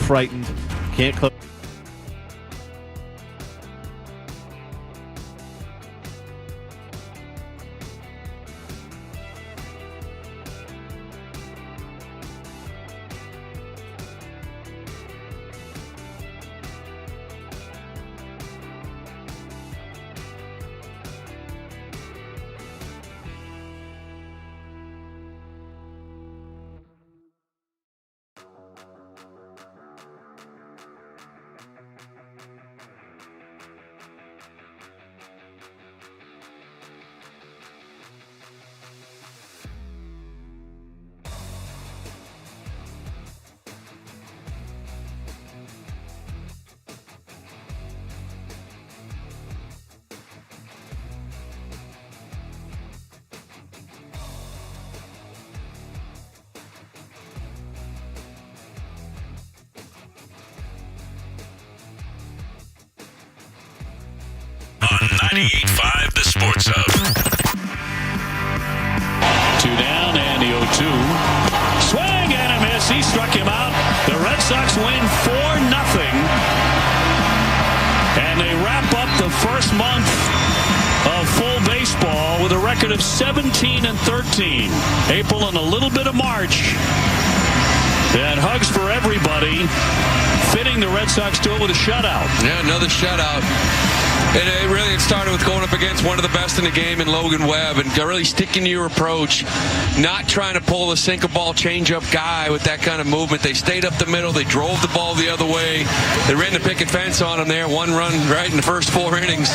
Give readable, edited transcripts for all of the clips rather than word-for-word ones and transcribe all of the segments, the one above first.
frightened. Can't close. On 98.5, the Sports Hub. 2 down, and the 0-2. Swing and a miss. He struck him out. The Red Sox win 4-0. And they wrap up the first month of full baseball with a record of 17-13. April and a little bit of March. And hugs for everybody. Fitting the Red Sox do it with a shutout. Yeah, another shutout. And it started with going up against one of the best in the game in Logan Webb and really sticking to your approach, not trying to pull the sinker ball change-up guy with that kind of movement. They stayed up the middle. They drove the ball the other way. They ran the picket fence on him there. 1 run right in the first 4 innings.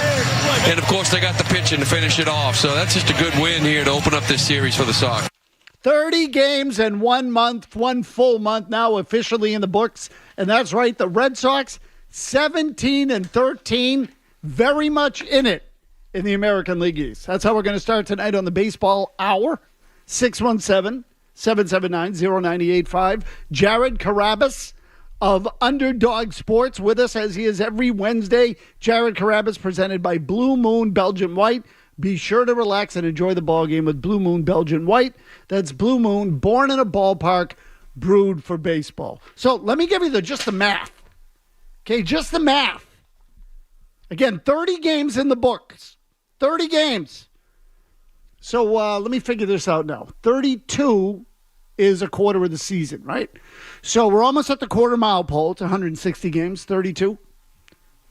And, of course, they got the pitching to finish it off. So that's just a good win here to open up this series for the Sox. 30 games in 1 month, 1 full month now officially in the books. And that's right, the Red Sox, 17-13. Very much in it in the American League East. That's how we're going to start tonight on the Baseball Hour. 617-779-0985. Jared Carrabis of Underdog Sports with us as he is every Wednesday. Jared Carrabis presented by Blue Moon Belgian White. Be sure to relax and enjoy the ball game with Blue Moon Belgian White. That's Blue Moon, born in a ballpark, brewed for baseball. So let me give you just the math. Okay, just the math. Again, 30 games in the books. 30 games. So let me figure this out now. 32 is a quarter of the season, right? So we're almost at the quarter mile pole. It's 160 games, 32.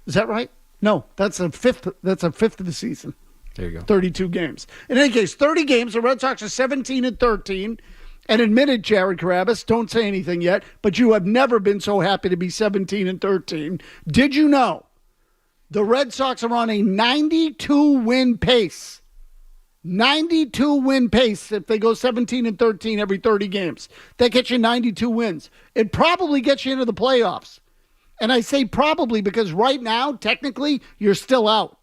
Is that right? No, that's a fifth. That's a fifth of the season. There you go. 32 games. In any case, 30 games. The Red Sox are 17-13. And admitted, Jared Carrabis, don't say anything yet, but you have never been so happy to be 17-13. Did you know the Red Sox are on a 92-win pace? 92-win pace if they go 17-13 every 30 games. That gets you 92 wins. It probably gets you into the playoffs. And I say probably because right now, technically, you're still out.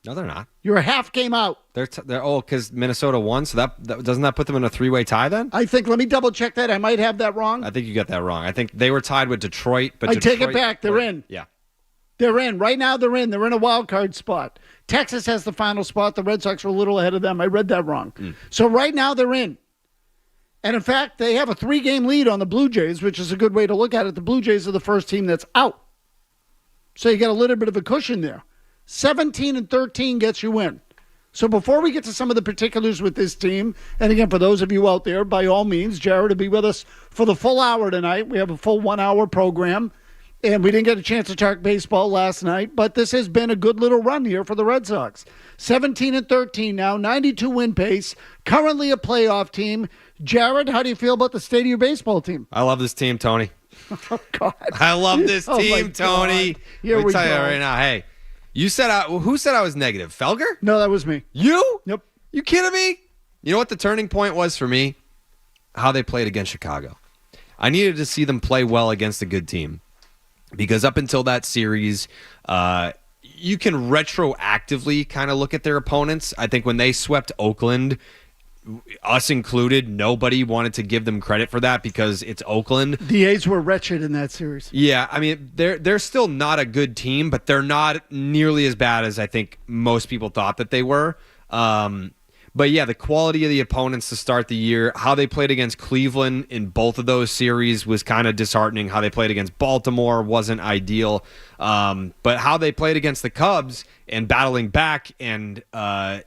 No, they're not. You're a half game out. They're because Minnesota won, so that doesn't that put them in a 3-way tie then? I think, let me double check that. I might have that wrong. I think you got that wrong. I think they were tied with Detroit, but I take it back. They're in. Yeah. They're in. Right now they're in. They're in a wild card spot. Texas has the final spot. The Red Sox are a little ahead of them. I read that wrong. So right now they're in. And in fact, they have a 3-game lead on the Blue Jays, which is a good way to look at it. The Blue Jays are the first team that's out. So you got a little bit of a cushion there. 17-13 gets you in. So before we get to some of the particulars with this team, and again, for those of you out there, by all means, Jared will be with us for the full hour tonight. We have a full 1-hour program, and we didn't get a chance to talk baseball last night, but this has been a good little run here for the Red Sox. 17-13 now, 92-win pace, currently a playoff team. Jared, how do you feel about the state of your baseball team? I love this team, Tony. Oh, God. I love this team, Tony. Here Let me we tell go. you right now, hey. Who said I was negative? Felger? No, that was me. You? Yep. You kidding me? You know what the turning point was for me? How they played against Chicago. I needed to see them play well against a good team. Because up until that series, you can retroactively kind of look at their opponents. I think when they swept Oakland, us included, nobody wanted to give them credit for that because it's Oakland. The A's were wretched in that series. Yeah, I mean, they're still not a good team, but they're not nearly as bad as I think most people thought that they were. But yeah, the quality of the opponents to start the year, how they played against Cleveland in both of those series was kind of disheartening. How they played against Baltimore wasn't ideal. But how they played against the Cubs and battling back, and I'm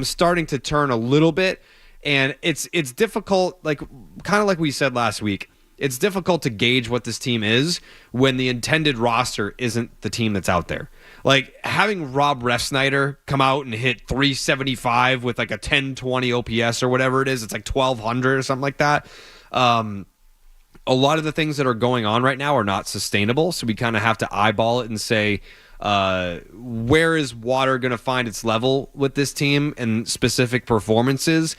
starting to turn a little bit. And it's difficult, like kind of like we said last week. It's difficult to gauge what this team is when the intended roster isn't the team that's out there. Like having Rob Refsnyder come out and hit 375 with like a 1020 OPS or whatever it is, it's like 1200 or something like that. A lot of the things that are going on right now are not sustainable, so we kind of have to eyeball it and say, where is water going to find its level with this team and specific performances?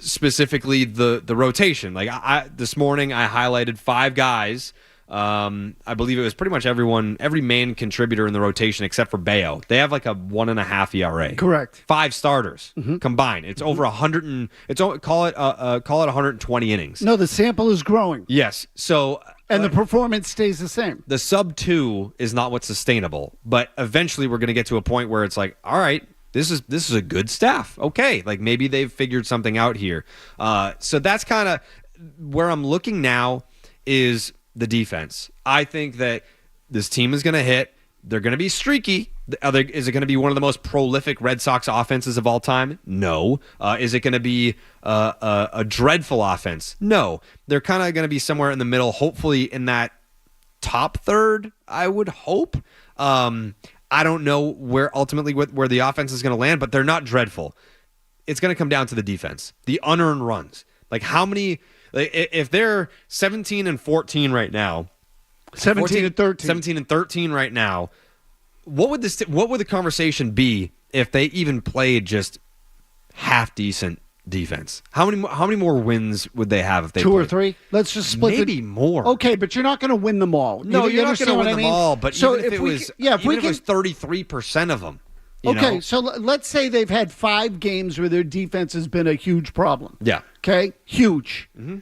Specifically the rotation. Like this morning I highlighted 5 guys. I believe it was pretty much every main contributor in the rotation except for Bayo. They have like a 1.5 ERA. Correct. 5 starters combined. It's over 100 and call it 120 innings. No, the sample is growing. Yes. So and the performance stays the same. The sub 2 is not what's sustainable, but eventually we're going to get to a point where it's like, all right, this is a good staff. Okay, like maybe they've figured something out here. So that's kind of where I'm looking now is the defense. I think that this team is going to hit. They're going to be streaky. Is it going to be one of the most prolific Red Sox offenses of all time? No. Is it going to be a dreadful offense? No. They're kind of going to be somewhere in the middle, hopefully in that top third, I would hope. I don't know where the offense is going to land, but they're not dreadful. It's going to come down to the defense, the unearned runs. Like how many? Like if they're 17-14 right now, 17-13 right now, what would the conversation be if they even played just half decent defense? How many more wins would they have if they 2 or played? 3? Let's just split maybe more. Okay, but you're not going to win them all. No, you're not going to win them all. But so even if it was 33% of them. Okay, so let's say they've had 5 games where their defense has been a huge problem. Yeah. Okay, huge. Mm-hmm.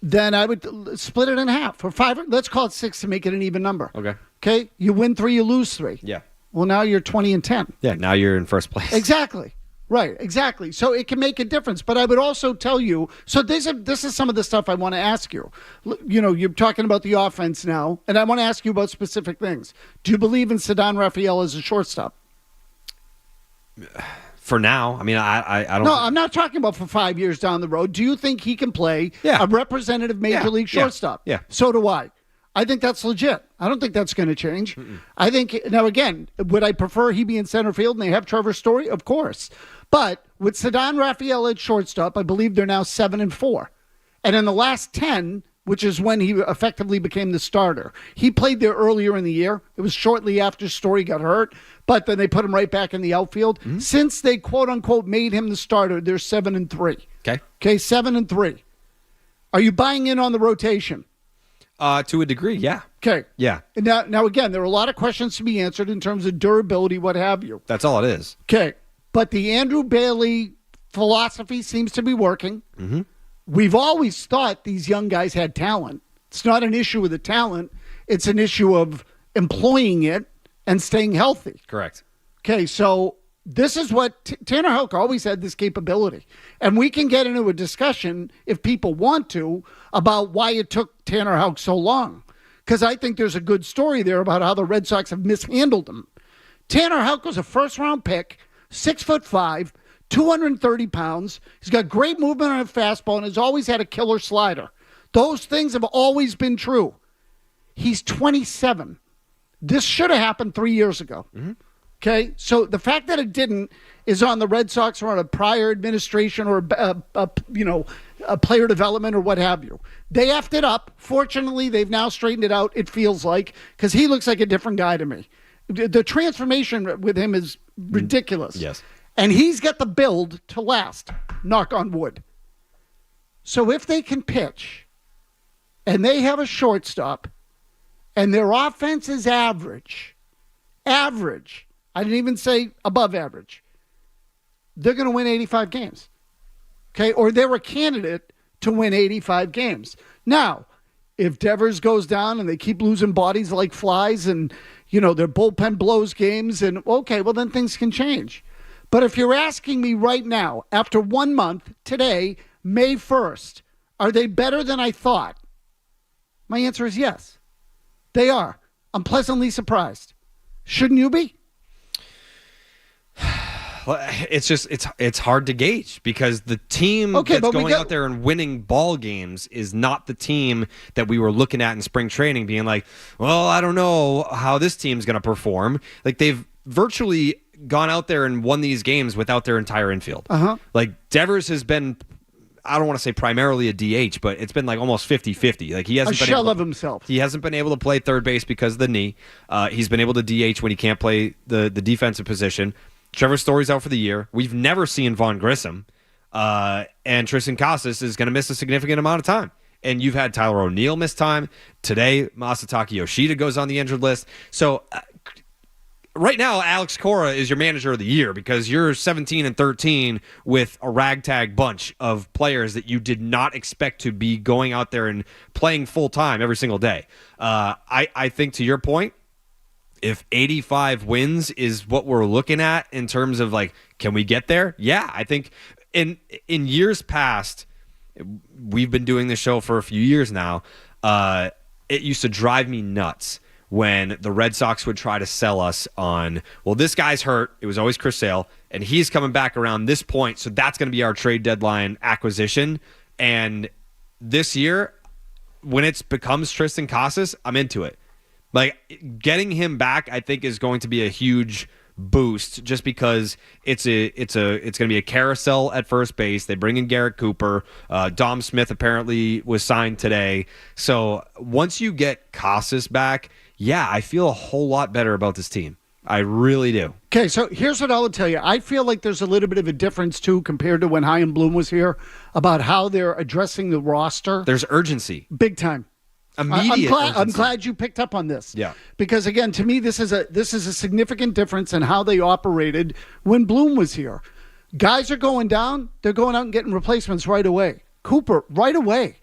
Then I would split it in half or 5. Let's call it 6 to make it an even number. Okay. Okay, you win 3, you lose 3. Yeah. Well, now you're 20-10. Yeah. Now you're in first place. Exactly. Right, exactly. So it can make a difference. But I would also tell you, so this is some of the stuff I want to ask you. You know, you're talking about the offense now, and I want to ask you about specific things. Do you believe in Ceddanne Raphael as a shortstop? For now, I mean, I don't. No, I'm not talking about for 5 years down the road. Do you think he can play a representative major league shortstop? Yeah. So do I. I think that's legit. I don't think that's going to change. I think, now again, would I prefer he be in center field and they have Trevor Story? Of course. But with Ceddanne Raphael at shortstop, I believe they're now 7-4. And in the last 10, which is when he effectively became the starter, he played there earlier in the year. It was shortly after Story got hurt, but then they put him right back in the outfield. Mm-hmm. Since they quote unquote made him the starter, they're 7-3. Okay, 7-3. Are you buying in on the rotation? To a degree, yeah. Okay. Yeah. Now, again, there are a lot of questions to be answered in terms of durability, what have you. That's all it is. Okay. But the Andrew Bailey philosophy seems to be working. Mm-hmm. We've always thought these young guys had talent. It's not an issue with the talent. It's an issue of employing it and staying healthy. Correct. Okay, so this is what Tanner Houck always had, this capability. And we can get into a discussion, if people want to, about why it took Tanner Houck so long. Because I think there's a good story there about how the Red Sox have mishandled him. Tanner Houck was a first-round pick, 6'5", 230 pounds. He's got great movement on a fastball and has always had a killer slider. Those things have always been true. He's 27. This should have happened 3 years ago. Mm-hmm. Okay, so the fact that it didn't is on the Red Sox or on a prior administration or a player development or what have you. They effed it up. Fortunately, they've now straightened it out, it feels like, because he looks like a different guy to me. The transformation with him is ridiculous. Yes. And he's got the build to last, knock on wood. So if they can pitch and they have a shortstop and their offense is average, I didn't even say above average, they're going to win 85 games. Okay? Or they're a candidate to win 85 games. Now, if Devers goes down and they keep losing bodies like flies and, their bullpen blows games, and okay, well, then things can change. But if you're asking me right now, after 1 month, today, May 1st, are they better than I thought? My answer is yes. They are. I'm pleasantly surprised. Shouldn't you be? Well, it's hard to gauge because the team that's going out there and winning ball games is not the team that we were looking at in spring training being like, well, I don't know how this team's going to perform. Like they've virtually gone out there and won these games without their entire infield. Like Devers has been, I don't want to say primarily a DH, but it's been like almost 50-50. Like he hasn't been shell of himself. He hasn't been able to play third base because of the knee. He's been able to DH when he can't play the defensive position. Trevor Story's out for the year. We've never seen Vaughn Grissom. And Tristan Casas is going to miss a significant amount of time. And you've had Tyler O'Neill miss time. Today, Masataka Yoshida goes on the injured list. So right now, Alex Cora is your manager of the year because you're 17-13 with a ragtag bunch of players that you did not expect to be going out there and playing full time every single day. I think to your point, if 85 wins is what we're looking at in terms of like, can we get there? Yeah, I think in years past, we've been doing this show for a few years now. It used to drive me nuts when the Red Sox would try to sell us on, well, this guy's hurt. It was always Chris Sale, and he's coming back around this point, so that's going to be our trade deadline acquisition. And this year, when it becomes Tristan Casas, I'm into it. Like, getting him back, I think, is going to be a huge boost just because it's going to be a carousel at first base. They bring in Garrett Cooper. Dom Smith apparently was signed today. So once you get Casas back, yeah, I feel a whole lot better about this team. I really do. Okay, so here's what I will tell you. I feel like there's a little bit of a difference, too, compared to when Chaim Bloom was here, about how they're addressing the roster. There's urgency. Big time. Immediate I'm glad you picked up on this. Yeah. Because, again, to me, this is a significant difference in how they operated when Bloom was here. Guys are going down. They're going out and getting replacements right away. Cooper, right away.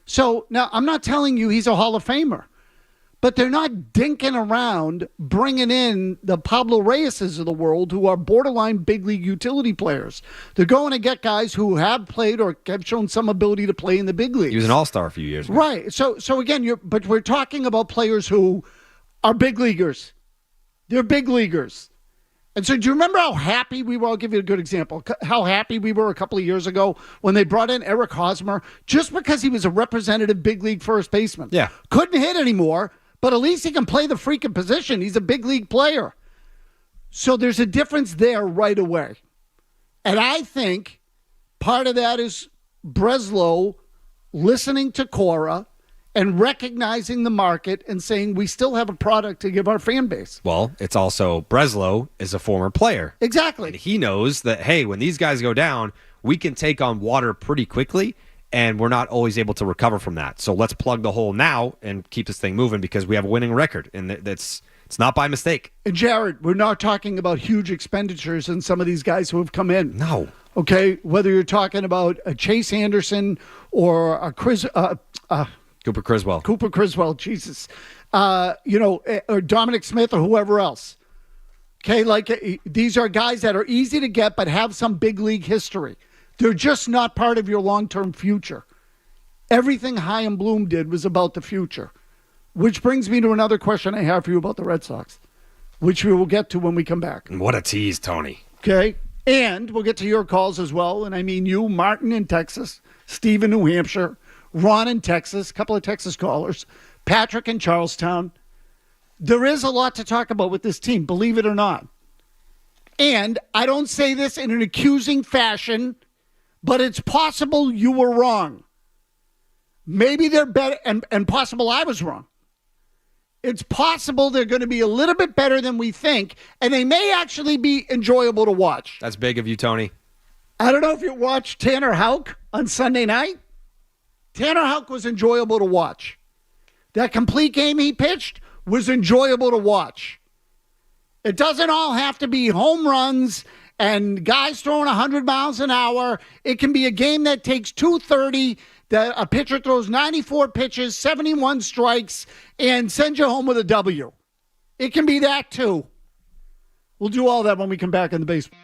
So, now, I'm not telling you he's a Hall of Famer. But they're not dinking around bringing in the Pablo Reyeses of the world who are borderline big league utility players. They're going to get guys who have played or have shown some ability to play in the big leagues. He was an all-star a few years ago. Right. So again, but we're talking about players who are big leaguers. They're big leaguers. And so do you remember how happy we were? I'll give you a good example. How happy we were a couple of years ago when they brought in Eric Hosmer just because he was a representative big league first baseman. Yeah. Couldn't hit anymore. But at least he can play the freaking position. He's a big league player. So there's a difference there right away. And I think part of that is Breslow listening to Cora and recognizing the market and saying we still have a product to give our fan base. Well, it's also Breslow is a former player. Exactly. And he knows that, hey, when these guys go down, we can take on water pretty quickly. And we're not always able to recover from that. So let's plug the hole now and keep this thing moving because we have a winning record. And it's not by mistake. And Jared, we're not talking about huge expenditures in some of these guys who have come in. No. Okay? Whether you're talking about a Chase Anderson or a Cooper Criswell. Cooper Criswell, Jesus. Or Dominic Smith or whoever else. Okay? Like, these are guys that are easy to get but have some big league history. They're just not part of your long-term future. Everything Chaim Bloom did was about the future. Which brings me to another question I have for you about the Red Sox, which we will get to when we come back. What a tease, Tony. Okay? And we'll get to your calls as well. And I mean you, Martin in Texas, Steve in New Hampshire, Ron in Texas, a couple of Texas callers, Patrick in Charlestown. There is a lot to talk about with this team, believe it or not. And I don't say this in an accusing fashion, but it's possible you were wrong. Maybe they're better, and possible I was wrong. It's possible they're going to be a little bit better than we think, and they may actually be enjoyable to watch. That's big of you, Tony. I don't know if you watched Tanner Houck on Sunday night. Tanner Houck was enjoyable to watch. That complete game he pitched was enjoyable to watch. It doesn't all have to be home runs and guys throwing 100 miles an hour. It can be a game that takes 230, that a pitcher throws 94 pitches, 71 strikes, and sends you home with a W. It can be that, too. We'll do all that when we come back in the basement.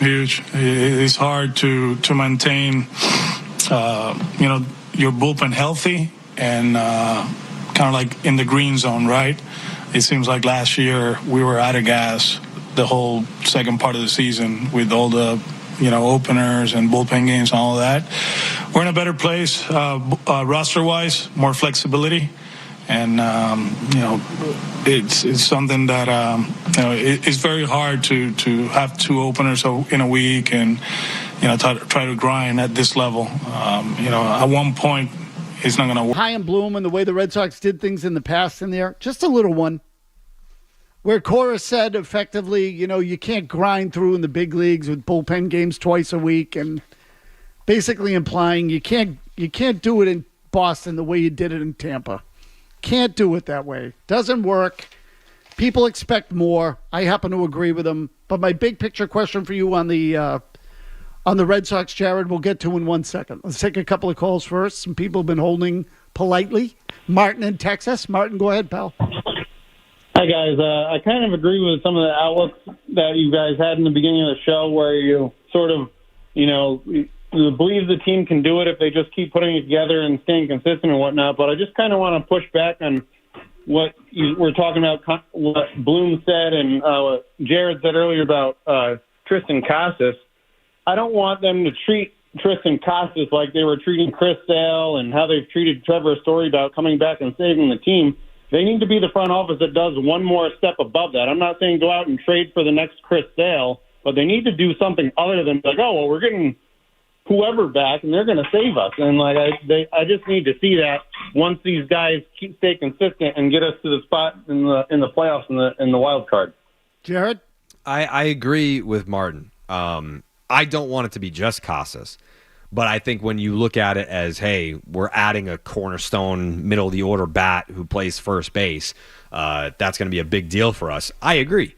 huge. It's hard to maintain, your bullpen healthy and kind of like in the green zone, right? It seems like last year we were out of gas the whole second part of the season with all the openers and bullpen games and all of that. We're in a better place roster-wise, more flexibility. And, it's something that, it's very hard to have two openers in a week and, try to grind at this level. At one point, it's not going to work. Chaim Bloom and the way the Red Sox did things in the past in there, just a little one. Where Cora said effectively, you can't grind through in the big leagues with bullpen games twice a week, and basically implying you can't do it in Boston the way you did it in Tampa. Can't do it that way. Doesn't work. People expect more. I happen to agree with them. But my big picture question for you on the Red Sox, Jared, we'll get to in 1 second. Let's take a couple of calls first. Some people have been holding politely. Martin in Texas. Martin, go ahead, pal. Hi, guys. I kind of agree with some of the outlooks that you guys had in the beginning of the show where you sort of, you believe the team can do it if they just keep putting it together and staying consistent and whatnot. But I just kind of want to push back on what you were talking about, what Bloom said and what Jared said earlier about Tristan Casas. I don't want them to treat Tristan Casas like they were treating Chris Sale and how they've treated Trevor Story about coming back and saving the team. They need to be the front office that does one more step above that. I'm not saying go out and trade for the next Chris Sale, but they need to do something other than like, oh, well, we're getting whoever back and they're going to save us. And like I just need to see that once these guys stay consistent and get us to the spot in the playoffs in the wild card. Jared, I agree with Martin. I don't want it to be just Casas. But I think when you look at it as, hey, we're adding a cornerstone, middle-of-the-order bat who plays first base, that's going to be a big deal for us. I agree.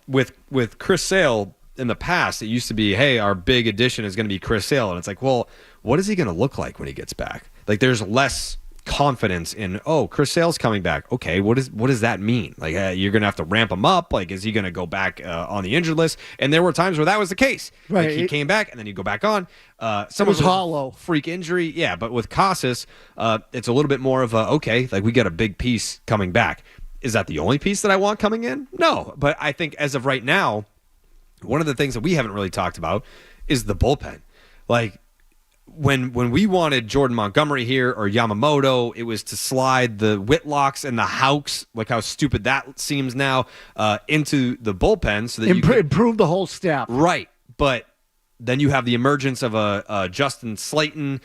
With Chris Sale in the past, it used to be, hey, our big addition is going to be Chris Sale. And it's like, well, what is he going to look like when he gets back? Like, there's less confidence in, oh, Chris Sale's coming back. Okay, what does that mean? Like, you're going to have to ramp him up. Like, is he going to go back on the injured list? And there were times where that was the case. Right. Like, he came back and then you go back on. Some was hollow. Freak injury. Yeah, but with Casas, it's a little bit more of a, okay, like we got a big piece coming back. Is that the only piece that I want coming in? No, but I think as of right now, one of the things that we haven't really talked about is the bullpen. Like, when we wanted Jordan Montgomery here or Yamamoto, it was to slide the Whitlocks and the Houks, like how stupid that seems now, into the bullpen so that you could improve the whole staff. Right, but then you have the emergence of a Justin Slayton.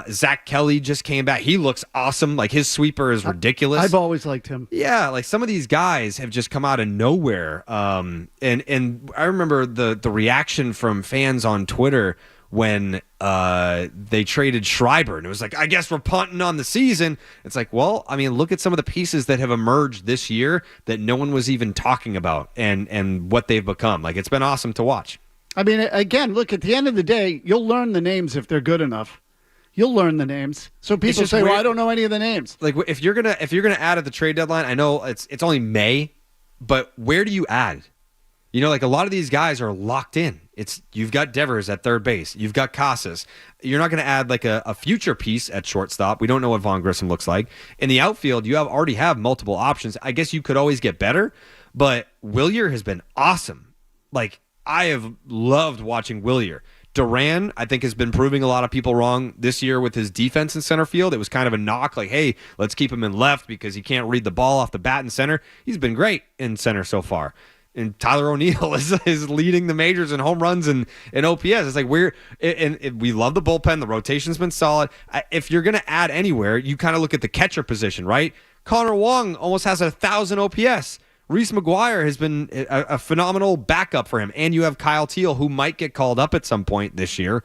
Zach Kelly just came back. He looks awesome. Like, his sweeper is ridiculous. I've always liked him. Yeah, like some of these guys have just come out of nowhere. And I remember the reaction from fans on Twitter when they traded Schreiber, and it was like, I guess we're punting on the season. It's like, well, I mean, look at some of the pieces that have emerged this year that no one was even talking about and what they've become. Like, it's been awesome to watch. I mean, again, look, at the end of the day, you'll learn the names if they're good enough. You'll learn the names. So people say, well, I don't know any of the names. Like, if you're gonna add at the trade deadline, I know it's only May, but where do you add? You know, like a lot of these guys are locked in. You've got Devers at third base. You've got Casas. You're not going to add like a future piece at shortstop. We don't know what Vaughn Grissom looks like. In the outfield, you already have multiple options. I guess you could always get better, but Wilyer has been awesome. Like, I have loved watching Wilyer. Duran, I think, has been proving a lot of people wrong this year with his defense in center field. It was kind of a knock, like, hey, let's keep him in left because he can't read the ball off the bat in center. He's been great in center so far. And Tyler O'Neill is leading the majors in home runs and OPS. It's like we love the bullpen. The rotation's been solid. If you're going to add anywhere, you kind of look at the catcher position, right? Connor Wong almost has 1,000 OPS. Reese McGuire has been a phenomenal backup for him. And you have Kyle Teal, who might get called up at some point this year.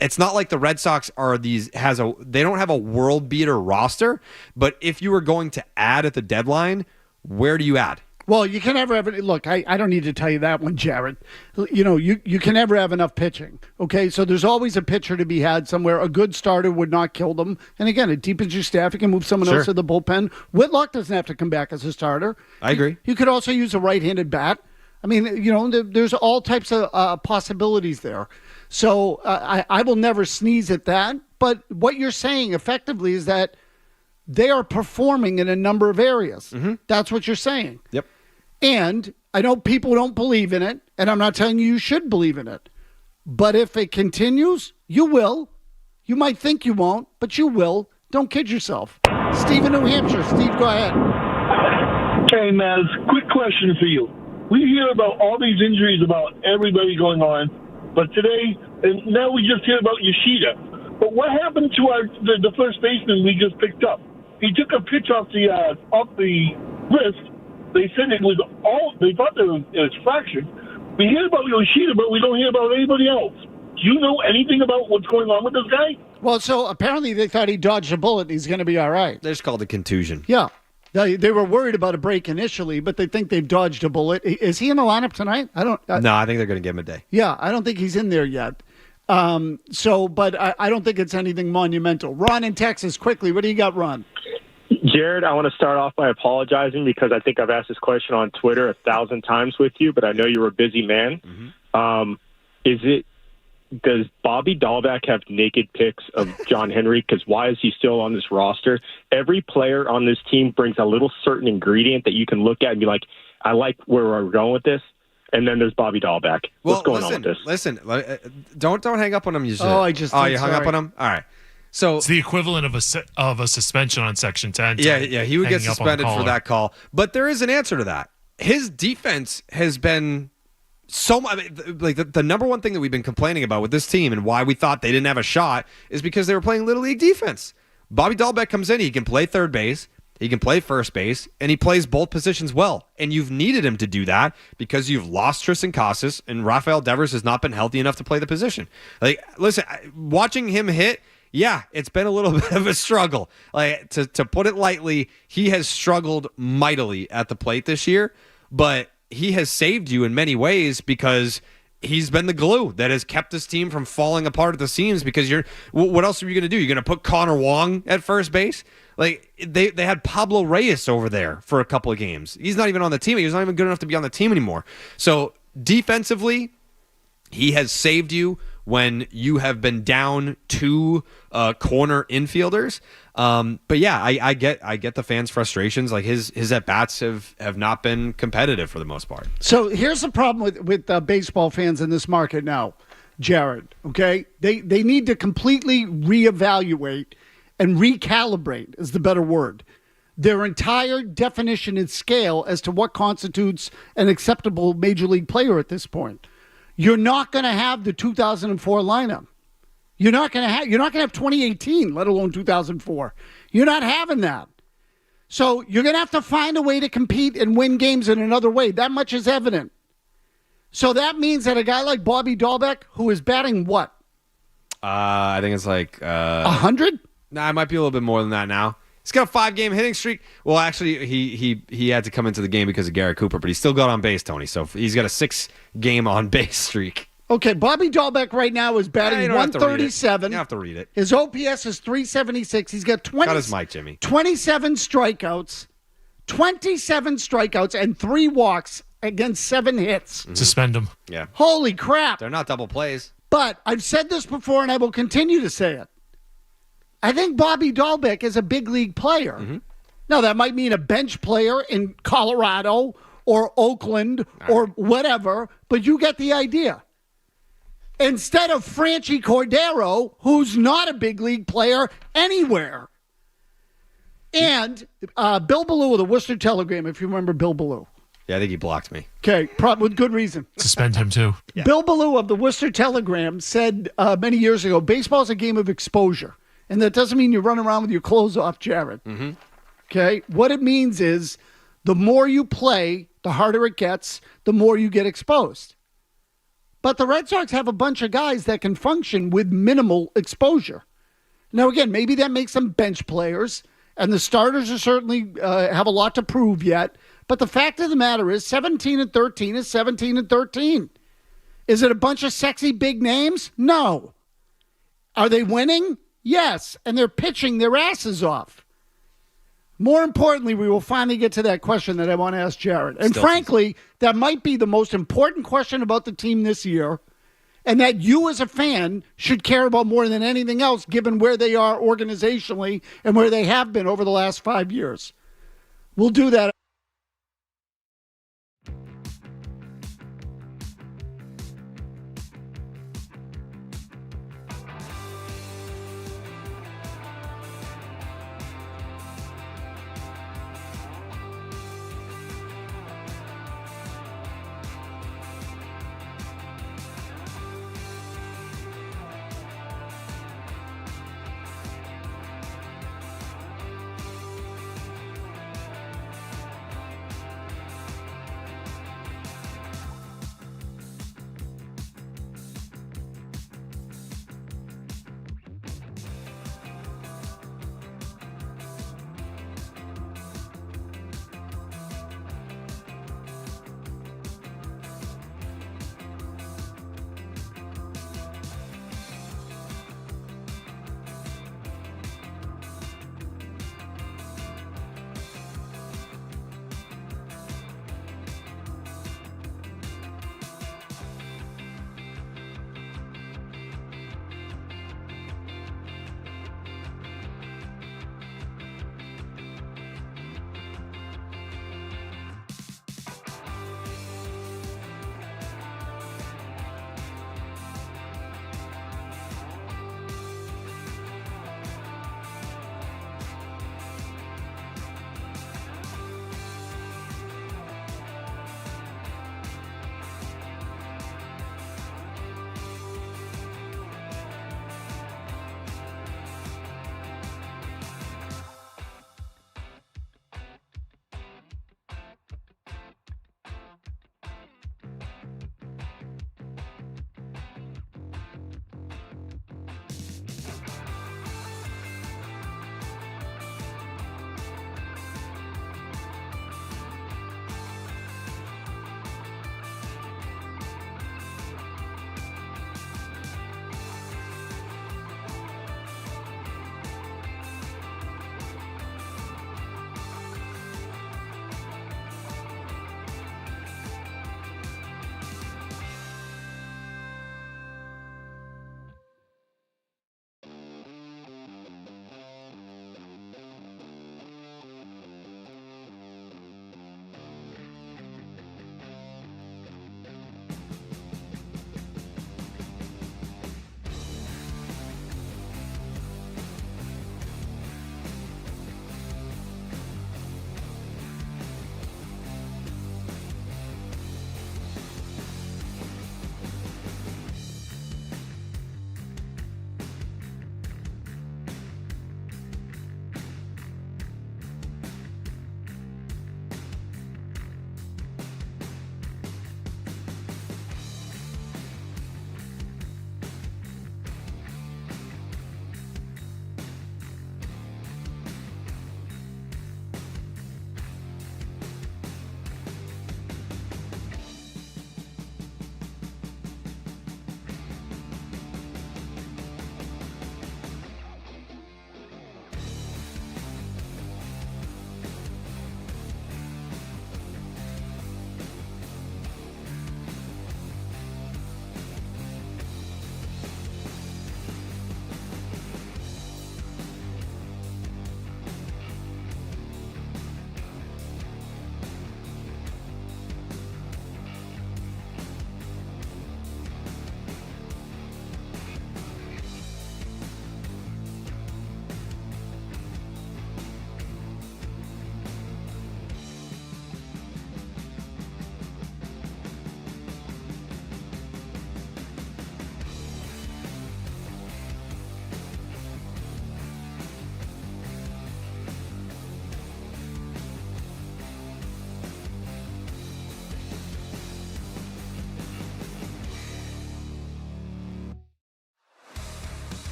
It's not like the Red Sox they don't have a world beater roster, but if you were going to add at the deadline, where do you add? Well, you can never have – look, I don't need to tell you that one, Jared. You know, you can never have enough pitching, okay? So there's always a pitcher to be had somewhere. A good starter would not kill them. And, again, it deepens your staff. You can move someone else to the bullpen. Whitlock doesn't have to come back as a starter. I agree. You could also use a right-handed bat. I mean, there's all types of possibilities there. So I will never sneeze at that. But what you're saying effectively is that they are performing in a number of areas. Mm-hmm. That's what you're saying. Yep. And I know people don't believe in it, and I'm not telling you should believe in it. But if it continues, you will. You might think you won't, but you will. Don't kid yourself. Steve in New Hampshire. Steve, go ahead. Hey, Maz, quick question for you. We hear about all these injuries about everybody going on, but today, and now we just hear about Yoshida. But what happened to the first baseman we just picked up? He took a pitch off the wrist. They said it was they thought it was fractured. We hear about Yoshida, but we don't hear about anybody else. Do you know anything about what's going on with this guy? Well, so apparently they thought he dodged a bullet and he's going to be all right. They just called it contusion. Yeah. They were worried about a break initially, but they think they've dodged a bullet. Is he in the lineup tonight? No, I think they're going to give him a day. Yeah, I don't think he's in there yet. But I don't think it's anything monumental. Ron in Texas, quickly. What do you got, Ron? Jared, I want to start off by apologizing because I think I've asked this question on Twitter 1,000 times with you, but I know you're a busy man. Mm-hmm. Does Bobby Dalbec have naked pics of John Henry? Because why is he still on this roster? Every player on this team brings a little certain ingredient that you can look at and be like, I like where we're going with this. And then there's Bobby Dalbec. What's going on with this? Listen, don't hang up on him. You hung up on him? All right. So it's the equivalent of a suspension on Section 10. Yeah, he would get suspended for that call. But there is an answer to that. His defense has been the number one thing that we've been complaining about with this team and why we thought they didn't have a shot is because they were playing Little League defense. Bobby Dalbec comes in, he can play third base, he can play first base, and he plays both positions well. And you've needed him to do that because you've lost Tristan Casas, and Rafael Devers has not been healthy enough to play the position. Listen, watching him hit, yeah, it's been a little bit of a struggle. To put it lightly, he has struggled mightily at the plate this year, but he has saved you in many ways because he's been the glue that has kept this team from falling apart at the seams. Because what else are you going to do? You're going to put Connor Wong at first base? They had Pablo Reyes over there for a couple of games. He's not even on the team. He's not even good enough to be on the team anymore. So defensively, he has saved you when you have been down two corner infielders. But yeah, I get the fans' frustrations. Like his at bats have not been competitive for the most part. So here's the problem with baseball fans in this market now, Jared. Okay, they need to completely reevaluate and recalibrate is the better word. Their entire definition and scale as to what constitutes an acceptable major league player at this point. You're not going to have the 2004 lineup. You're not going to have 2018, let alone 2004. You're not having that. So you're going to have to find a way to compete and win games in another way. That much is evident. So that means that a guy like Bobby Dalbec, who is batting what? I think it's like 100? Nah, it might be a little bit more than that now. He's got a 5-game hitting streak. Well, actually, he had to come into the game because of Garrett Cooper, but he still got on base, Tony. So he's got a 6-game on base streak. Okay, Bobby Dalbec right now is batting 137. You don't have to read it. His OPS is 376. He's got 20. Got his mic, Jimmy. 27 strikeouts. 27 strikeouts and 3 walks against 7 hits. Mm-hmm. Suspend him. Yeah. Holy crap. They're not double plays. But I've said this before, and I will continue to say it. I think Bobby Dalbec is a big league player. Mm-hmm. Now, that might mean a bench player in Colorado or Oakland or whatever, but you get the idea. Instead of Franchi Cordero, who's not a big league player anywhere. And Bill Ballou of the Worcester Telegram, if you remember Bill Ballou. Yeah, I think he blocked me. Okay, with good reason. Suspend him too. Yeah. Bill Ballou of the Worcester Telegram said many years ago, baseball's a game of exposure. And that doesn't mean you run around with your clothes off, Jared. Mm-hmm. Okay? What it means is the more you play, the harder it gets, the more you get exposed. But the Red Sox have a bunch of guys that can function with minimal exposure. Now, again, maybe that makes them bench players, and the starters are certainly have a lot to prove yet. But the fact of the matter is 17-13 is 17-13. Is it a bunch of sexy big names? No. Are they winning? Yes, and they're pitching their asses off. More importantly, we will finally get to that question that I want to ask Jared. And frankly, that might be the most important question about the team this year, and that you as a fan should care about more than anything else, given where they are organizationally and where they have been over the last 5 years. We'll do that.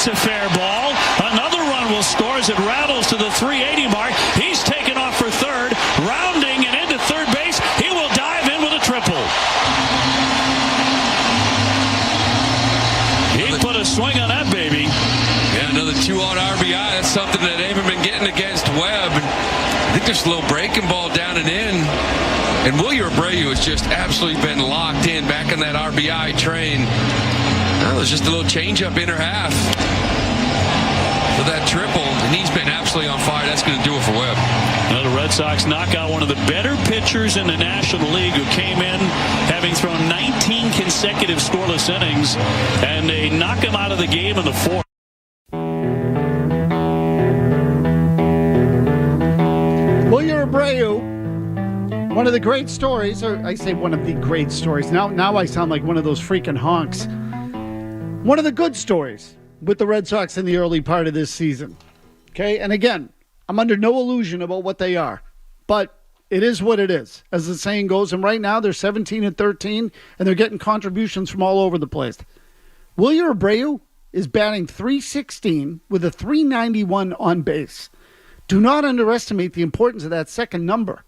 That's a fair ball. Another run will score as it rattles to the 380 mark. He's taken off for third, rounding and into third base. He will dive in with a triple. He put a swing on that baby. Yeah, another 2-out RBI. That's something that they haven't been getting against Webb. And I think there's a little breaking ball down and in. And Wilyer Abreu has just absolutely been locked in back in that RBI train. That was just a little changeup inner half for that triple, and he's been absolutely on fire. That's going to do it for Webb. Now the Red Sox knock out one of the better pitchers in the National League, who came in having thrown 19 consecutive scoreless innings, and they knock him out of the game in the fourth. Wilyer Abreu, one of the great stories, or I say one of the great stories. Now I sound like one of those freaking honks. One of the good stories with the Red Sox in the early part of this season. Okay, and again, I'm under no illusion about what they are, but it is what it is, as the saying goes. And right now they're 17-13, and they're getting contributions from all over the place. Wilyer Abreu is batting .316 with a .391 on base. Do not underestimate the importance of that second number.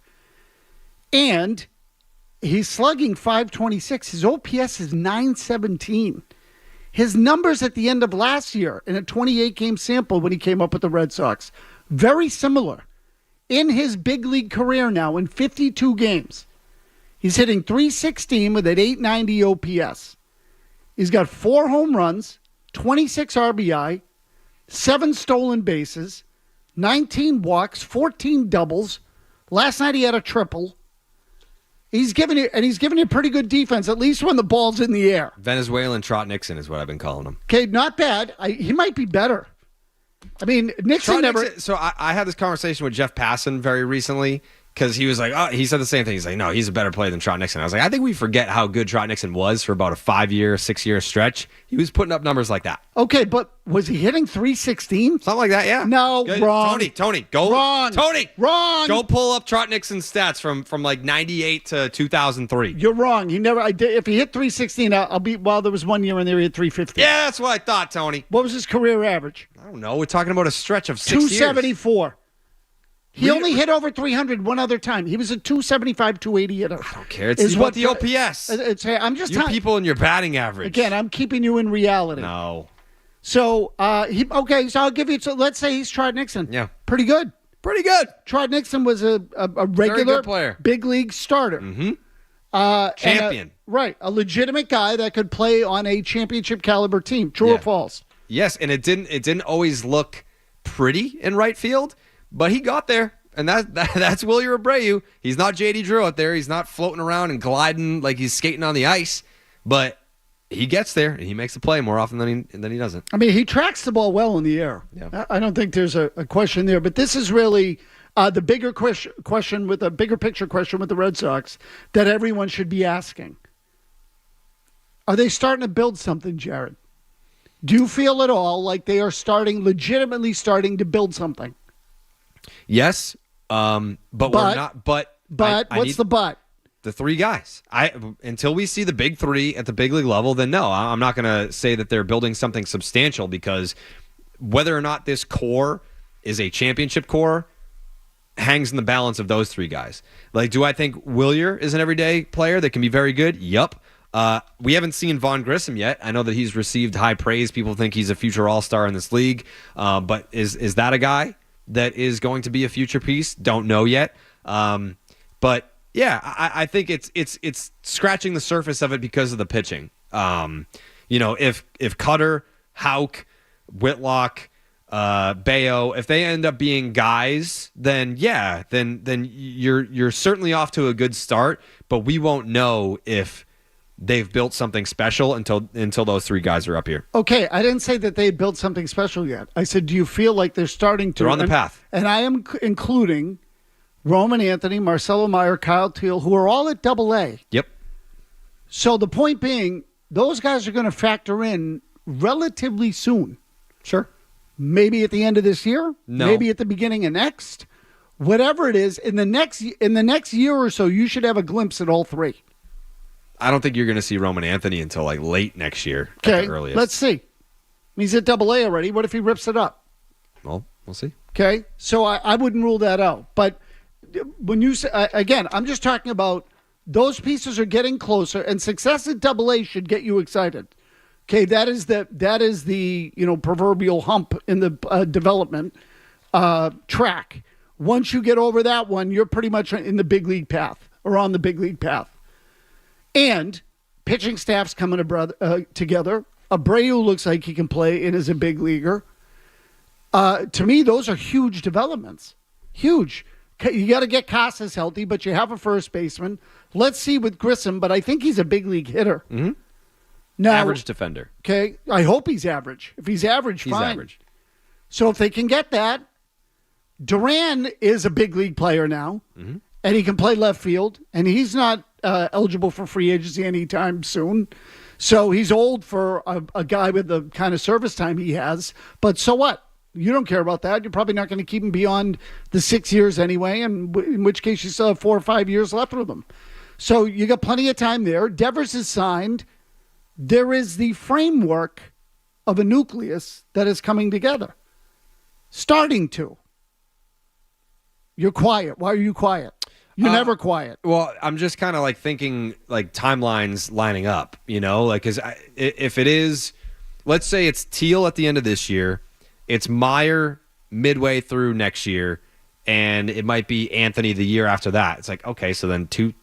And he's slugging .526. His OPS is .917. His numbers at the end of last year in a 28-game sample when he came up with the Red Sox, very similar. In his big league career now, in 52 games, he's hitting .316 with an .890 OPS. He's got 4 home runs, 26 RBI, 7 stolen bases, 19 walks, 14 doubles. Last night he had a triple. He's giving you pretty good defense, at least when the ball's in the air. Venezuelan Trot Nixon is what I've been calling him. Okay, not bad. He might be better. I mean, Nixon never... So I had this conversation with Jeff Passan very recently, because he was like, he said the same thing. He's like, no, he's a better player than Trot Nixon. I was like, I think we forget how good Trot Nixon was for about a 5-year, 6-year stretch. He was putting up numbers like that. Okay, but was he hitting .316? Something like that, yeah. No, good. Wrong. Tony, go. Wrong. Tony. Wrong. Go pull up Trot Nixon's stats from like 98 to 2003. You're wrong. He never. If he hit .316, I'll be. Well, there was 1 year in there he hit .350. Yeah, that's what I thought, Tony. What was his career average? I don't know. We're talking about a stretch of 6 years. 274. He only hit over 300 one other time. He was a 275, 280 hitter. I don't care. It's about the OPS. I'm just you people and your batting average. Again, I'm keeping you in reality. No. So, so I'll give you, let's say he's Trot Nixon. Yeah. Pretty good. Pretty good. Trot Nixon was a regular player. Big league starter. Mm-hmm. Champion. A legitimate guy that could play on a championship caliber team. True or false? Yes, and it didn't always look pretty in right field, but he got there, and that's Wilyer Abreu. He's not J.D. Drew out there. He's not floating around and gliding like he's skating on the ice, but he gets there, and he makes a play more often than he doesn't. I mean, he tracks the ball well in the air. Yeah. I don't think there's a question there, but this is really the bigger question with a bigger picture question with the Red Sox that everyone should be asking. Are they starting to build something, Jared? Do you feel at all like they are legitimately starting to build something? Yes, but we're not. But what's the but? The 3 guys. Until we see the big 3 at the big league level, then no, I'm not going to say that they're building something substantial, because whether or not this core is a championship core hangs in the balance of those 3 guys. Like, do I think Wilyer is an everyday player that can be very good? Yup. We haven't seen Vaughn Grissom yet. I know that he's received high praise. People think he's a future all-star in this league. But is that a guy that is going to be a future piece? Don't know yet. But yeah, I think it's scratching the surface of it because of the pitching. If Cutter, Houck, Whitlock, Bayo, if they end up being guys, then you're certainly off to a good start. But we won't know if they've built something special until those 3 guys are up here. Okay, I didn't say that they had built something special yet. I said, do you feel like they're starting to? They're on the path. And I am including Roman Anthony, Marcelo Meyer, Kyle Teal, who are all at AA. Yep. So the point being, those guys are going to factor in relatively soon. Sure. Maybe at the end of this year. No. Maybe at the beginning of next. Whatever it is, in the next year or so, you should have a glimpse at all 3. I don't think you're going to see Roman Anthony until like late next year. Okay, at the earliest. let's see. He's at AA already. What if he rips it up? Well, we'll see. Okay, so I wouldn't rule that out. But when you say, again, I'm just talking about those pieces are getting closer, and success at AA should get you excited. Okay, that is the proverbial hump in the development track. Once you get over that one, you're pretty much in the big league path or on the big league path. And pitching staff's coming together. Abreu looks like he can play and is a big leaguer. To me, those are huge developments. Huge. You got to get Casas healthy, but you have a first baseman. Let's see with Grissom, but I think he's a big league hitter. Mm-hmm. Now, average defender. Okay, I hope he's average. If he's average, he's fine. Average. So if they can get that, Duran is a big league player now, and he can play left field, and he's not eligible for free agency anytime soon. So he's old for a guy with the kind of service time he has. But so what? You don't care about that. You're probably not going to keep him beyond the 6 years anyway, and in which case you still have 4 or 5 years left with him. So you got plenty of time there. Devers is signed. There is the framework of a nucleus that is coming together. Starting to. You're quiet. Why are you quiet? You're never quiet. Well, I'm just kind of like thinking like timelines lining up, like because if it is, let's say it's Teal at the end of this year, it's Meyer midway through next year, and it might be Anthony the year after that. It's like, okay, so then two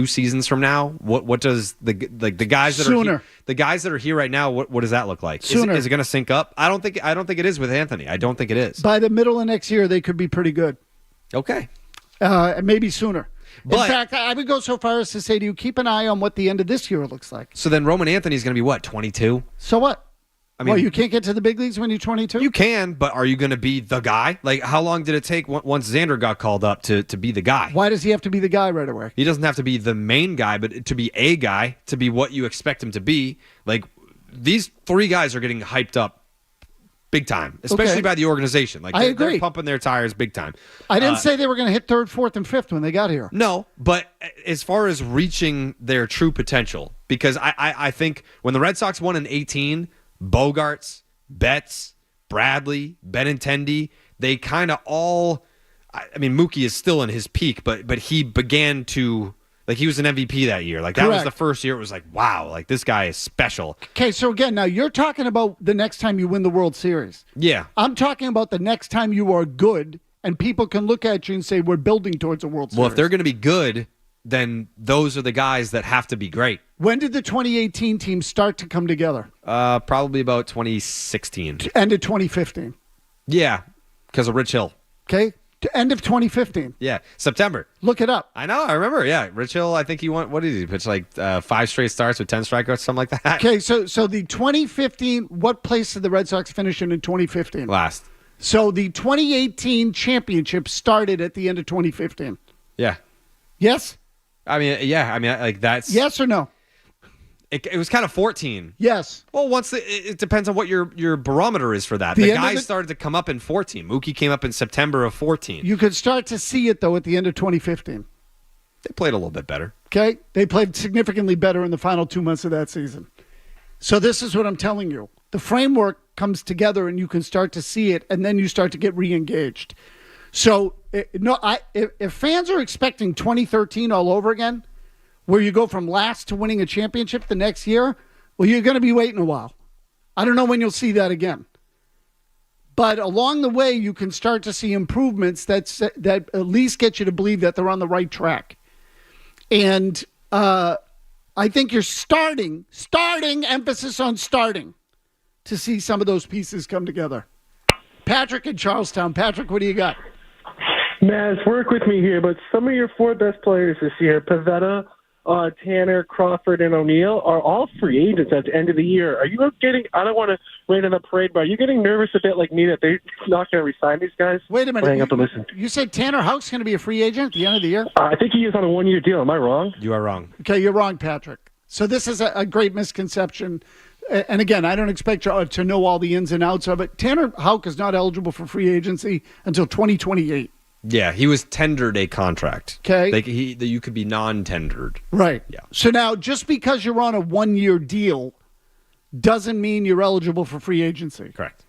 seasons from now, what does the guys that Sooner. the guys that are here right now, what does that look like? Sooner. Is it going to sync up? I don't think it is with Anthony. I don't think it is. By the middle of next year, they could be pretty good. Okay. Maybe sooner. But, in fact, I would go so far as to say to you, keep an eye on what the end of this year looks like. So then Roman Anthony's going to be what, 22? So what? I mean, you can't get to the big leagues when you're 22? You can, but are you going to be the guy? Like, how long did it take once Xander got called up to be the guy? Why does he have to be the guy right away? He doesn't have to be the main guy, but to be a guy, to be what you expect him to be. Like, these 3 guys are getting hyped up big time, especially by the organization. Like, I agree. They're pumping their tires big time. I didn't say they were going to hit 3rd, 4th, and 5th when they got here. No, but as far as reaching their true potential, because I think when the Red Sox won in 18, Bogarts, Betts, Bradley, Benintendi, they kind of all, I mean, Mookie is still in his peak, but he began to, like, he was an MVP that year. Like, that was the first year it was like, wow, like, this guy is special. Okay, so again, now you're talking about the next time you win the World Series. Yeah. I'm talking about the next time you are good and people can look at you and say, we're building towards a World Series. Well, if they're going to be good, then those are the guys that have to be great. When did the 2018 team start to come together? Probably about 2016. End of 2015. Yeah, because of Rich Hill. Okay, to end of 2015. Yeah, September. Look it up. I know, I remember. Yeah, Rich Hill, I think he won, what did he pitch, like 5 straight starts with 10 strikeouts, something like that? Okay, so the 2015, what place did the Red Sox finish in 2015? Last. So the 2018 championship started at the end of 2015. Yeah. Yes? I mean, yeah, like that's... Yes or no? It was kind of 14. Yes. Well, it depends on what your barometer is for that. The guys started to come up in 14. Mookie came up in September of 14. You could start to see it, though, at the end of 2015. They played a little bit better. Okay? They played significantly better in the final 2 months of that season. So this is what I'm telling you. The framework comes together, and you can start to see it, and then you start to get re-engaged. So, if fans are expecting 2013 all over again, where you go from last to winning a championship the next year, well, you're going to be waiting a while. I don't know when you'll see that again. But along the way, you can start to see improvements that at least get you to believe that they're on the right track. And I think you're starting, emphasis on starting, to see some of those pieces come together. Patrick in Charlestown. Patrick, what do you got? Maz, work with me here, but some of your 4 best players this year, Pivetta, Tanner, Crawford, and O'Neill, are all free agents at the end of the year. Are you getting, I don't want to rain on the parade, but are you getting nervous a bit like me that they're not going to re-sign these guys? Wait a minute. Hang up and listen. You said Tanner Houck's going to be a free agent at the end of the year? I think he is on a 1-year deal. Am I wrong? You are wrong. Okay, you're wrong, Patrick. So this is a great misconception. And again, I don't expect you to know all the ins and outs of it. Tanner Houck is not eligible for free agency until 2028. Yeah, he was tendered a contract. Okay. Like you could be non-tendered. Right. Yeah. So now, just because you're on a 1-year deal doesn't mean you're eligible for free agency. Correct.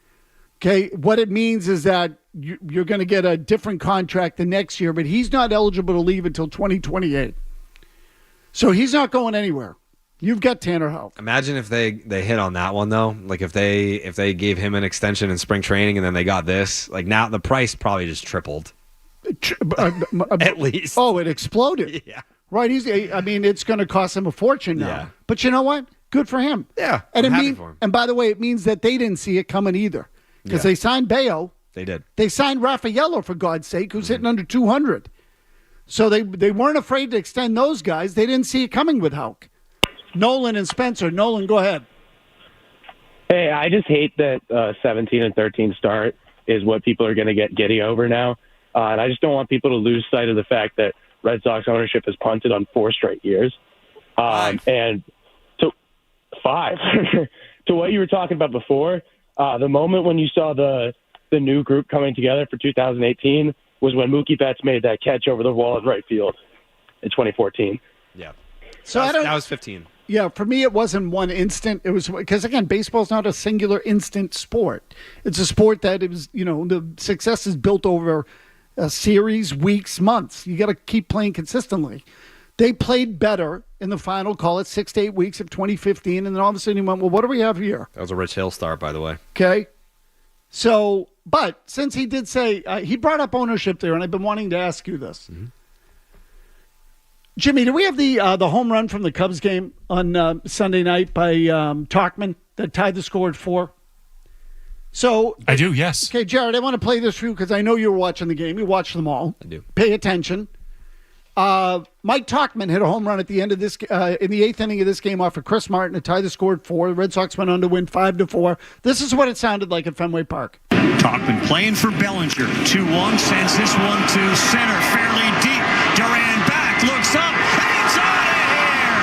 Okay, what it means is that you're going to get a different contract the next year, but he's not eligible to leave until 2028. So he's not going anywhere. You've got Tanner Houck. Imagine if they hit on that one though. Like if they gave him an extension in spring training and then they got this. Like now the price probably just tripled. At least. Oh, it exploded. Yeah. Right. It's going to cost him a fortune now. Yeah. But you know what? Good for him. Yeah. And I'm happy for him. And by the way, it means that they didn't see it coming either. Because they signed Bayo. They did. They signed Raffaello, for God's sake, who's hitting under 200. So they weren't afraid to extend those guys. They didn't see it coming with Houck. Nolan and Spencer. Nolan, go ahead. Hey, I just hate that 17 and 13 start is what people are going to get giddy over now. And I just don't want people to lose sight of the fact that Red Sox ownership has punted on 4 straight years. And to 5. To what you were talking about before, the moment when you saw the new group coming together for 2018 was when Mookie Betts made that catch over the wall in right field in 2014. Yeah. So that was 15. Yeah, for me, it wasn't one instant. It was because, again, baseball's not a singular instant sport. It's a sport that the success is built over a series, weeks, months. You got to keep playing consistently. They played better in the final, call it 6 to 8 weeks of 2015, and then all of a sudden he went, well, what do we have here? That was a Rich Hill start, by the way. Okay. So, but since he did say, he brought up ownership there, and I've been wanting to ask you this. Mm-hmm. Jimmy, do we have the home run from the Cubs game on Sunday night by Tauchman that tied the score at 4? So I do, yes. Okay, Jared, I want to play this for you because I know you were watching the game. You watched them all. I do. Pay attention. Mike Tauchman hit a home run at the end of this in the 8th inning of this game off of Chris Martin to tie the score at 4. The Red Sox went on to win 5-4. This is what it sounded like at Fenway Park. Tauchman playing for Bellinger. 2-1, sends this one to center, fairly deep. Duran back, looks up, and it's out of here!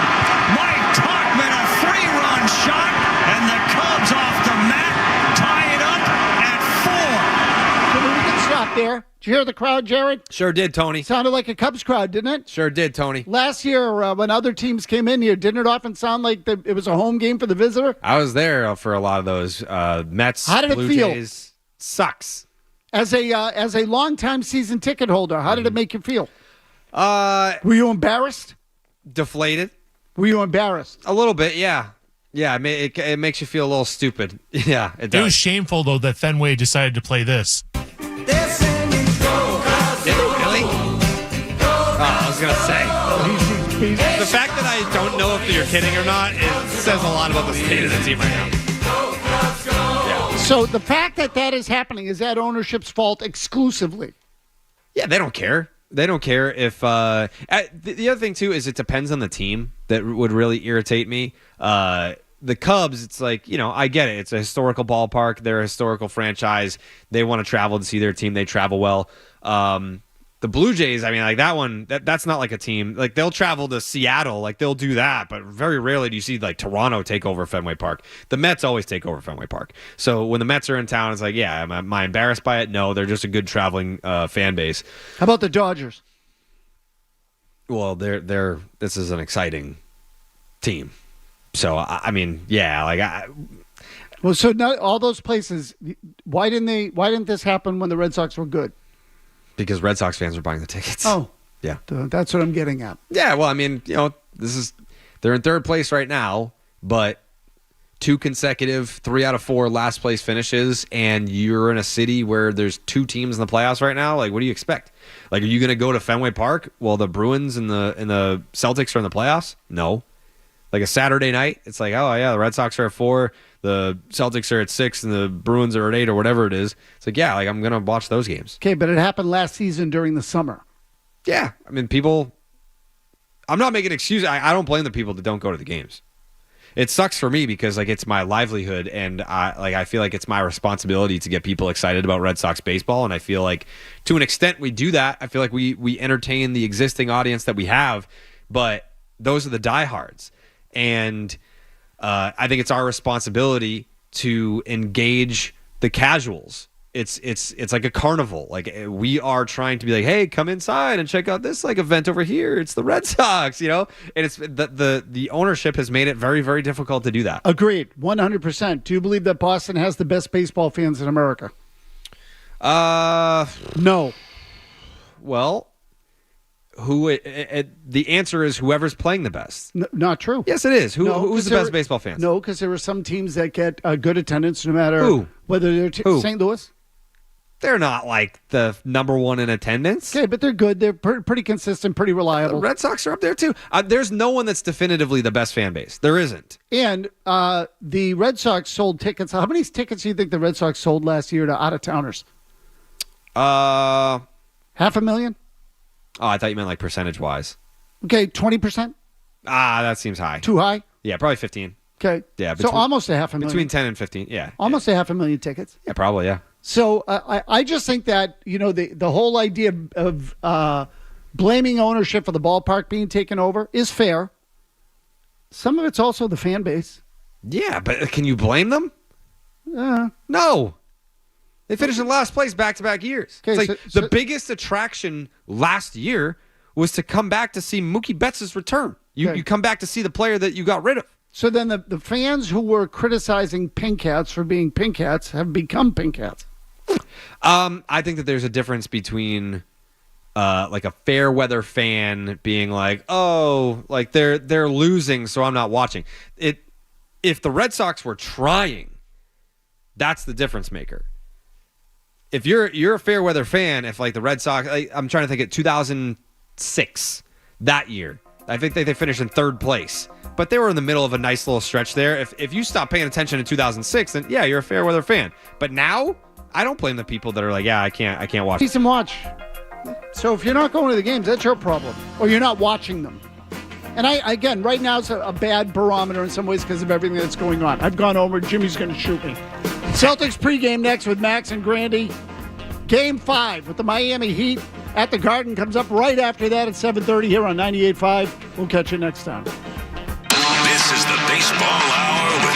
Mike Tauchman, a 3-run shot, and the Cubs off the mat tie it up at 4. So we can stop there. Did you hear the crowd, Jared? Sure did, Tony. Sounded like a Cubs crowd, didn't it? Sure did, Tony. Last year, when other teams came in here, didn't it often sound like it was a home game for the visitor? I was there for a lot of those Mets. How did Blue it feel? Jays. Sucks. As a longtime season ticket holder, how did it make you feel? Were you embarrassed? Deflated. Were you embarrassed? A little bit, yeah. Yeah, it makes you feel a little stupid. Yeah, it does. It was shameful, though, that Fenway decided to play this. Did it really? I was going to say. The fact that I don't know if you're kidding or not says a lot about the state of the team right now. So the fact that is happening, is that ownership's fault exclusively? Yeah, they don't care. They don't care if the other thing too is it depends on the team. That would really irritate me. The Cubs, it's like, I get it. It's a historical ballpark. They're a historical franchise. They want to travel to see their team. They travel well. The Blue Jays, that one, that's not like a team. Like, they'll travel to Seattle. Like, they'll do that. But very rarely do you see, like, Toronto take over Fenway Park. The Mets always take over Fenway Park. So when the Mets are in town, it's like, yeah, am I embarrassed by it? No, they're just a good traveling fan base. How about the Dodgers? Well, this is an exciting team. So, Well, so not all those places, why didn't this happen when the Red Sox were good? Because Red Sox fans are buying the tickets. Oh. Yeah. That's what I'm getting at. Yeah, well, they're in third place right now, but 2 consecutive 3 out of 4 last place finishes, and you're in a city where there's 2 teams in the playoffs right now. Like, what do you expect? Like, are you going to go to Fenway Park while the Bruins and the Celtics are in the playoffs? No. Like a Saturday night, it's like, oh yeah, the Red Sox are at 4, the Celtics are at 6, and the Bruins are at 8 or whatever it is. It's like, yeah, I'm gonna watch those games. Okay, but it happened last season during the summer. Yeah, people. I'm not making excuses. I don't blame the people that don't go to the games. It sucks for me because it's my livelihood, and I feel like it's my responsibility to get people excited about Red Sox baseball, and I feel like to an extent we do that. I feel like we entertain the existing audience that we have, but those are the diehards. And I think it's our responsibility to engage the casuals it's like a carnival. Like we are trying to be like, hey, come inside and check out this like event over here. It's the Red Sox, and it's the ownership has made it very, very difficult to do that. Agreed, 100%. Do you believe that Boston has the best baseball fans in America? No. Well, the answer is whoever's playing the best. Not true. Yes, it is. Who's the best baseball fans? No, because there are some teams that get good attendance no matter whether they're St. Louis. They're not like the number one in attendance. Okay, but they're good. They're pretty consistent, pretty reliable. The Red Sox are up there too. There's no one that's definitively the best fan base. There isn't. And the Red Sox sold tickets. How many tickets do you think the Red Sox sold last year to out-of-towners? 500,000? Oh, I thought you meant like percentage-wise. Okay, 20%? That seems high. Too high? Yeah, probably 15. Okay. Yeah, so almost 500,000. Between 10 and 15, yeah. Almost 500,000 tickets. Yeah, probably, yeah. So I just think that, the whole idea of blaming ownership for the ballpark being taken over is fair. Some of it's also the fan base. Yeah, but can you blame them? No. They finished in last place back-to-back years. Okay, it's like the biggest attraction last year was to come back to see Mookie Betts' return. You come back to see the player that you got rid of. So then the fans who were criticizing Pink Hats for being Pink Hats have become Pink Hats. I think that there's a difference between like a fair weather fan being like, oh, like they're losing, so I'm not watching. If the Red Sox were trying, that's the difference maker. If you're a fair weather fan, if like the Red Sox, I'm trying to think of 2006, that year, I think they finished in third place, but they were in the middle of a nice little stretch there. If you stop paying attention in 2006, then yeah, you're a fair weather fan. But now, I don't blame the people that are like, yeah, I can't watch. Decent watch. So if you're not going to the games, that's your problem, or you're not watching them. And again, right now it's a bad barometer in some ways because of everything that's going on. I've gone over. Jimmy's going to shoot me. Celtics pregame next with Max and Grandy. Game 5 with the Miami Heat at the Garden comes up right after that at 7:30 here on 98.5. We'll catch you next time. This is the Baseball Hour.